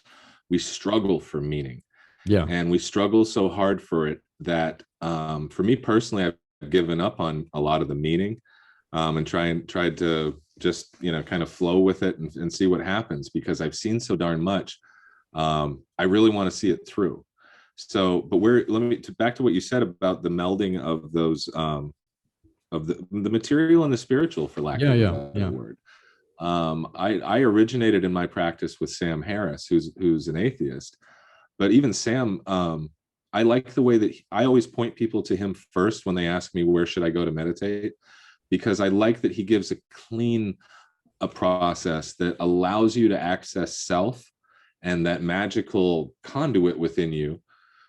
we struggle for meaning, yeah. and we struggle so hard for it that for me personally, I've given up on a lot of the meaning, and tried to just kind of flow with it and see what happens, because I've seen so darn much. I really want to see it through. So, but let me back to what you said about the melding of those of the material and the spiritual, for lack Yeah, of a yeah, better yeah. word. I originated in my practice with Sam Harris, who's an atheist, but even Sam, I like the way that I always point people to him first when they ask me where should I go to meditate, because I like that he gives a clean a process that allows you to access self and that magical conduit within you,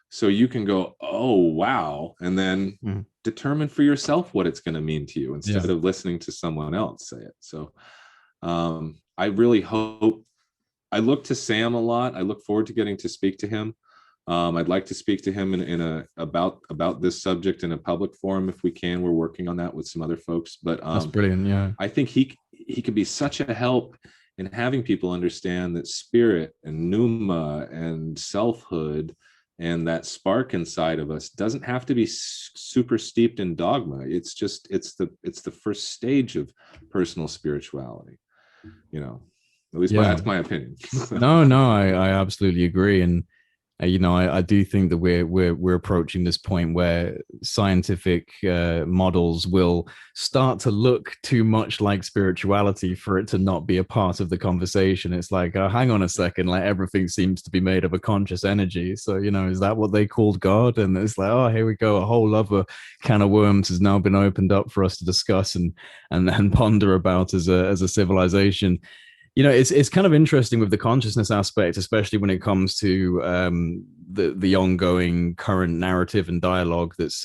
so you can go, oh wow, and then Mm, determine for yourself what it's going to mean to you yeah. instead of listening to someone else say it. So I really hope, I look to Sam a lot. I look forward to getting to speak to him. I'd like to speak to him in a about this subject in a public forum if we can. We're working on that with some other folks, but That's brilliant. Yeah. I think he could be such a help in having people understand that spirit and pneuma and selfhood and that spark inside of us doesn't have to be super steeped in dogma. It's just it's the first stage of personal spirituality. You know, at least Yeah. that's my opinion. No, no, I absolutely agree. And I do think that we're approaching this point where scientific models will start to look too much like spirituality for it to not be a part of the conversation. It's like, hang on a second, like everything seems to be made of a conscious energy. So, is that what they called God? And it's like, oh, here we go. A whole other can of worms has now been opened up for us to discuss and ponder about as a civilization. It's kind of interesting with the consciousness aspect, especially when it comes to the ongoing current narrative and dialogue that's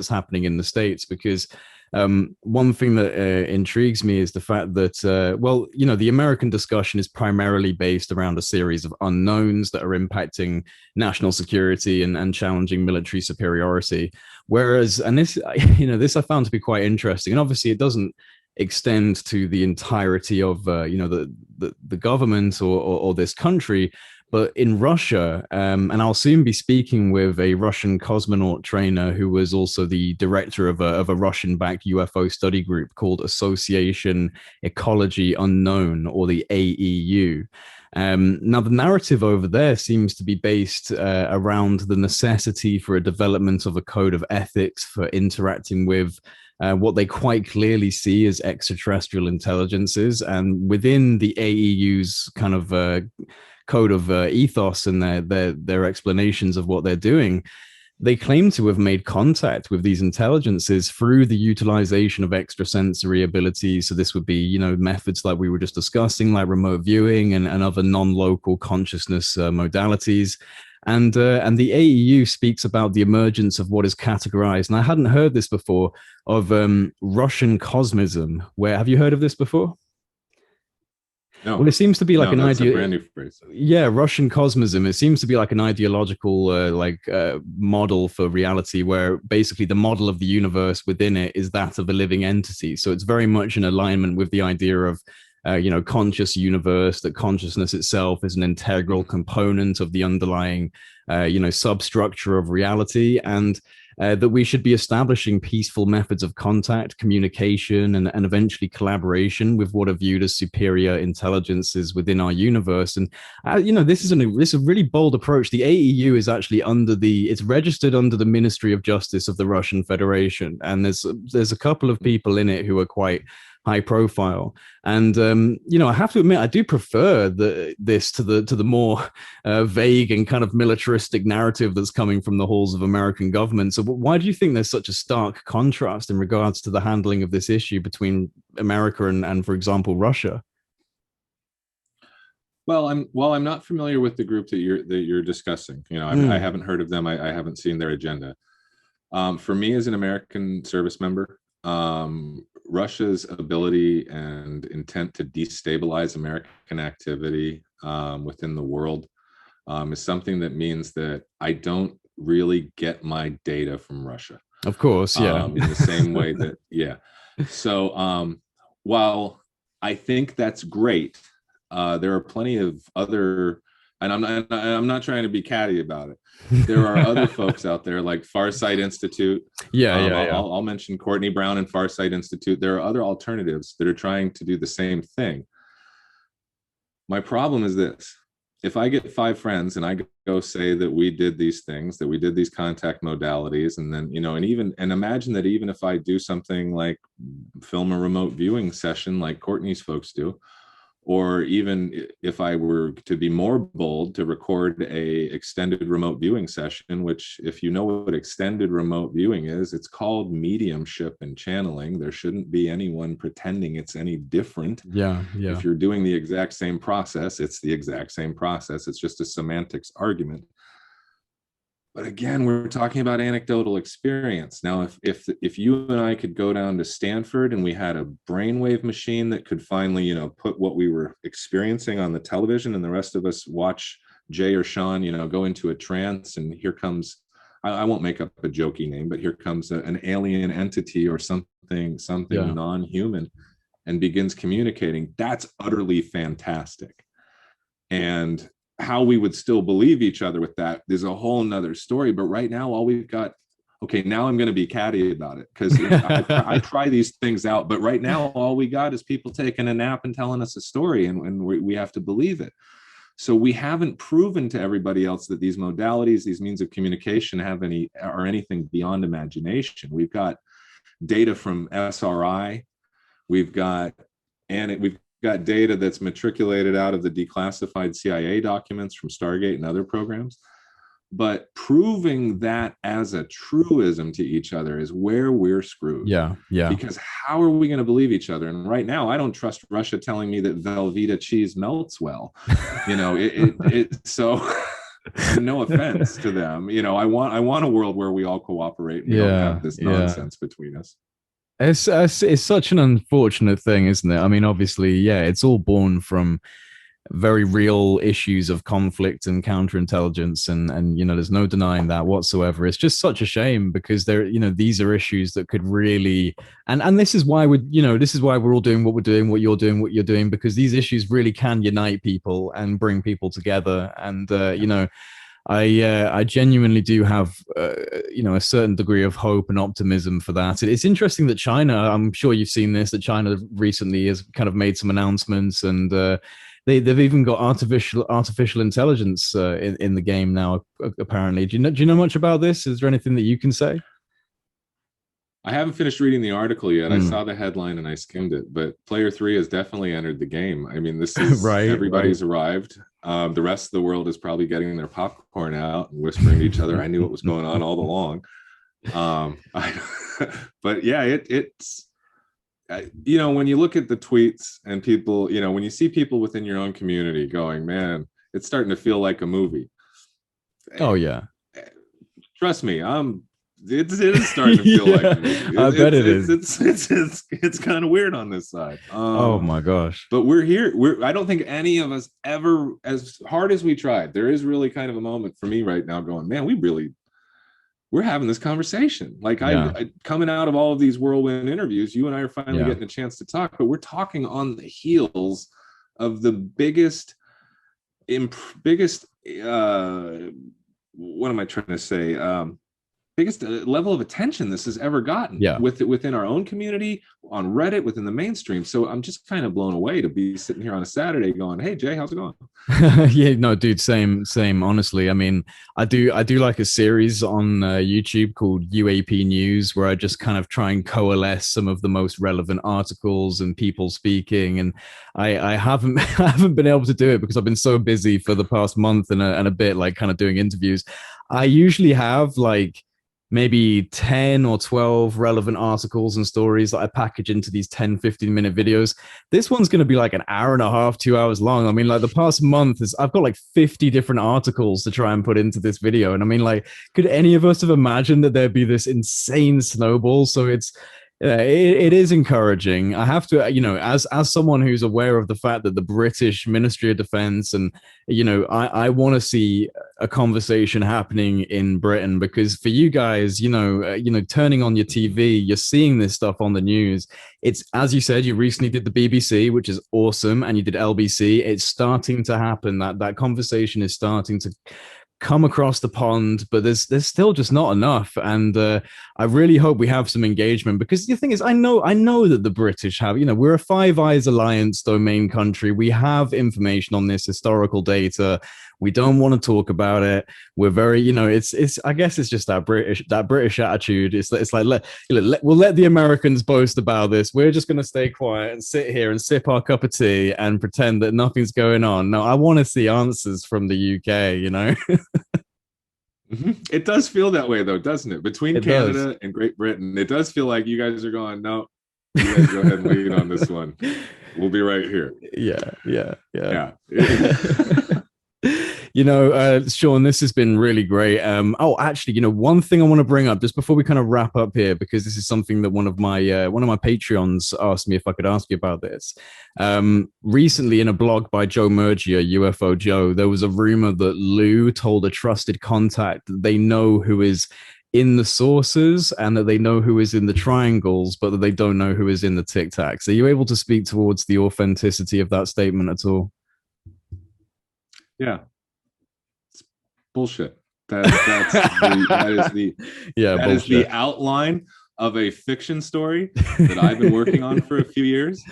happening in the States. Because one thing that intrigues me is the fact that the American discussion is primarily based around a series of unknowns that are impacting national security and challenging military superiority. Whereas, and this this I found to be quite interesting, and obviously it doesn't extend to the entirety of the government or this country. But in Russia, and I'll soon be speaking with a Russian cosmonaut trainer who was also the director of a Russian-backed UFO study group called Association Ecology Unknown, or the AEU. Now, the narrative over there seems to be based around the necessity for a development of a code of ethics for interacting with what they quite clearly see as extraterrestrial intelligences. And within the AEU's kind of code of ethos and their explanations of what they're doing, they claim to have made contact with these intelligences through the utilization of extrasensory abilities. So this would be, methods like we were just discussing, like remote viewing and other non-local consciousness modalities. And the AEU speaks about the emergence of what is categorized, and I hadn't heard this before, of Russian cosmism. Where have you heard of this before? Well, No, it seems to be like no, an that's a idea. brand new phrase. Yeah, Russian cosmism. It seems to be like an ideological model for reality, where basically the model of the universe within it is that of a living entity. So it's very much in alignment with the idea of conscious universe, that consciousness itself is an integral component of the underlying substructure of reality, and that we should be establishing peaceful methods of contact, communication, and eventually collaboration with what are viewed as superior intelligences within our universe. And this is a really bold approach. The AEU is actually it's registered under the Ministry of Justice of the Russian Federation, and there's a couple of people in it who are quite high profile. And I have to admit, I do prefer this to the more vague and kind of militaristic narrative that's coming from the halls of American government. So why do you think there's such a stark contrast in regards to the handling of this issue between America and for example, Russia? Well, I'm not familiar with the group that you're discussing. I haven't heard of them. I haven't seen their agenda. For me, as an American service member, Russia's ability and intent to destabilize American activity within the world is something that means that I don't really get my data from Russia. Of course, yeah. In the same way that, yeah. So while I think that's great, there are plenty of other, and I'm not trying to be catty about it. There are other folks out there like Farsight Institute. Yeah. I'll mention Courtney Brown and Farsight Institute. There are other alternatives that are trying to do the same thing. My problem is this: if I get 5 friends and I go say that we did these things, that we did these contact modalities, and then and imagine that even if I do something like film a remote viewing session like Courtney's folks do, or even if I were to be more bold, to record a extended remote viewing session, which, if you know what extended remote viewing is, it's called mediumship and channeling. There shouldn't be anyone pretending it's any different. Yeah. If you're doing the exact same process, it's the exact same process. It's just a semantics argument. But again, we're talking about anecdotal experience. Now, if you and I could go down to Stanford and we had a brainwave machine that could finally, put what we were experiencing on the television, and the rest of us watch Jay or Sean, go into a trance, and here comes, I won't make up a jokey name, but here comes an alien entity or something non-human, and begins communicating. That's utterly fantastic. And how we would still believe each other with that is a whole nother story. But right now, all we've got, okay, now I'm going to be catty about it, because I try these things out, but right now all we got is people taking a nap and telling us a story, and we have to believe it. So we haven't proven to everybody else that these modalities, these means of communication are anything beyond imagination. We've got data from SRI. We've got data that's matriculated out of the declassified CIA documents from Stargate and other programs. But proving that as a truism to each other is where we're screwed. Yeah. Because how are we going to believe each other? And right now, I don't trust Russia telling me that Velveeta cheese melts well. So no offense to them. I want a world where we all cooperate and we don't have this nonsense between us. It's such an unfortunate thing, isn't it? I mean, obviously, yeah, it's all born from very real issues of conflict and counterintelligence, and there's no denying that whatsoever. It's just such a shame, because these are issues that could really, and this is why we're all doing what we're doing, what you're doing, because these issues really can unite people and bring people together. And I genuinely do have, a certain degree of hope and optimism for that. It's interesting that China, I'm sure you've seen this, that China recently has kind of made some announcements, and they've even got artificial intelligence in the game now, apparently. Do you know much about this? Is there anything that you can say? I haven't finished reading the article yet. I Mm. saw the headline and I skimmed it, but player three has definitely entered the game. I mean, this is Right, right. everybody's arrived. The rest of the world is probably getting their popcorn out and whispering to each other. I knew what was going on all along. I, but yeah, it's when you look at the tweets and people, when you see people within your own community going, man, it's starting to feel like a movie. Oh yeah. Trust me, it is starting to feel like Yeah, a movie. I bet it is. It's kind of weird on this side. Oh my gosh. But we're here. I don't think any of us ever, as hard as we tried, there is really kind of a moment for me right now going, man, we're having this conversation. Like Yeah, coming out of all of these whirlwind interviews, you and I are finally yeah. getting a chance to talk, but we're talking on the heels of the biggest, what am I trying to say? Biggest level of attention this has ever gotten Yeah. within our own community, on Reddit, within the mainstream. So I'm just kind of blown away to be sitting here on a Saturday going, hey Jay, how's it going? Yeah, no, dude, same. Honestly, I mean, I do like a series on YouTube called UAP News, where I just kind of try and coalesce some of the most relevant articles and people speaking. And I haven't I haven't been able to do it because I've been so busy for the past month and a bit, like kind of doing interviews. I usually have like maybe 10 or 12 relevant articles and stories that I package into these 10-15 minute videos. This one's going to be like an hour and a half, 2 hours long. I mean, like the past month is I've got like 50 different articles to try and put into this video. And I mean, like, could any of us have imagined that there'd be this insane snowball? So it is encouraging. I have to, as someone who's aware of the fact that the British Ministry of Defense and, I want to see a conversation happening in Britain because for you guys, turning on your TV, you're seeing this stuff on the news. It's as you said, you recently did the BBC, which is awesome, and you did LBC. It's starting to happen. That conversation is starting to come across the pond, but there's still just not enough. And I really hope we have some engagement because the thing is, I know that the British have, we're a Five Eyes Alliance domain country. We have information on this historical data. We don't want to talk about it. We're very, it's. I guess it's just that British attitude. It's like we'll let the Americans boast about this. We're just going to stay quiet and sit here and sip our cup of tea and pretend that nothing's going on. No, I want to see answers from the UK. Mm-hmm. It does feel that way though, doesn't it? Between It does. Canada and Great Britain, it does feel like you guys are going, no, you guys go ahead and lead on this one. We'll be right here. Yeah, yeah, yeah. Yeah. Sean, this has been really great. Actually, one thing I want to bring up just before we kind of wrap up here, because this is something that one of my Patreons asked me if I could ask you about this. Recently, in a blog by Joe Mergia, UFO Joe, there was a rumor that Lou told a trusted contact that they know who is in the sources and that they know who is in the triangles, but that they don't know who is in the Tic-Tacs. Are you able to speak towards the authenticity of that statement at all? Yeah. Bullshit. That is the Yeah, that is bullshit. the outline of a fiction story that I've been working on for a few years.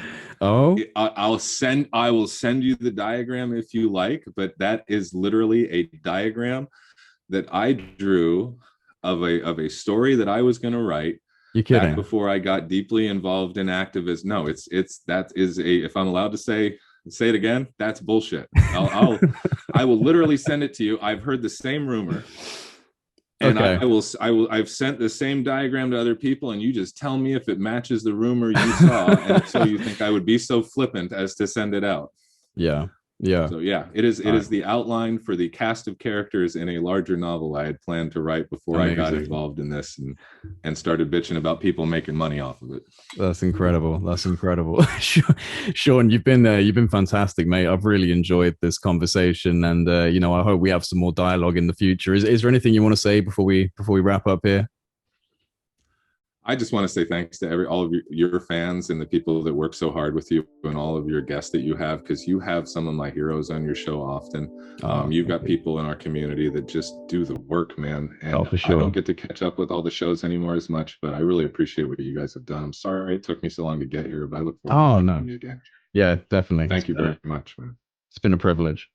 Oh, I will send you the diagram if you like, but that is literally a diagram that I drew of a story that I was going to write you're back kidding. before I got deeply involved in activism. No, that is if I'm allowed to say it again, that's bullshit. I will literally send it to you. I've heard the same rumor, and Okay. I've sent the same diagram to other people, and you just tell me if it matches the rumor you saw, and if so, you think I would be so flippant as to send it out. Yeah. Yeah. So yeah, it is All right. the outline for the cast of characters in a larger novel I had planned to write before I got Amazing. involved in this and started bitching about people making money off of it. That's incredible. That's incredible. Sean, you've been fantastic, mate. I've really enjoyed this conversation, and I hope we have some more dialogue in the future. Is there anything you want to say before we wrap up here? I just want to say thanks to all of your fans and the people that work so hard with you and all of your guests that you have, because you have some of my heroes on your show often. You've got people in our community that just do the work, man. And Oh, for I don't sure. get to catch up with all the shows anymore as much, but I really appreciate what you guys have done. I'm sorry it took me so long to get here, but I look forward to Oh talking no. to you again. Yeah, definitely. Thank you very much, man. It's been a privilege.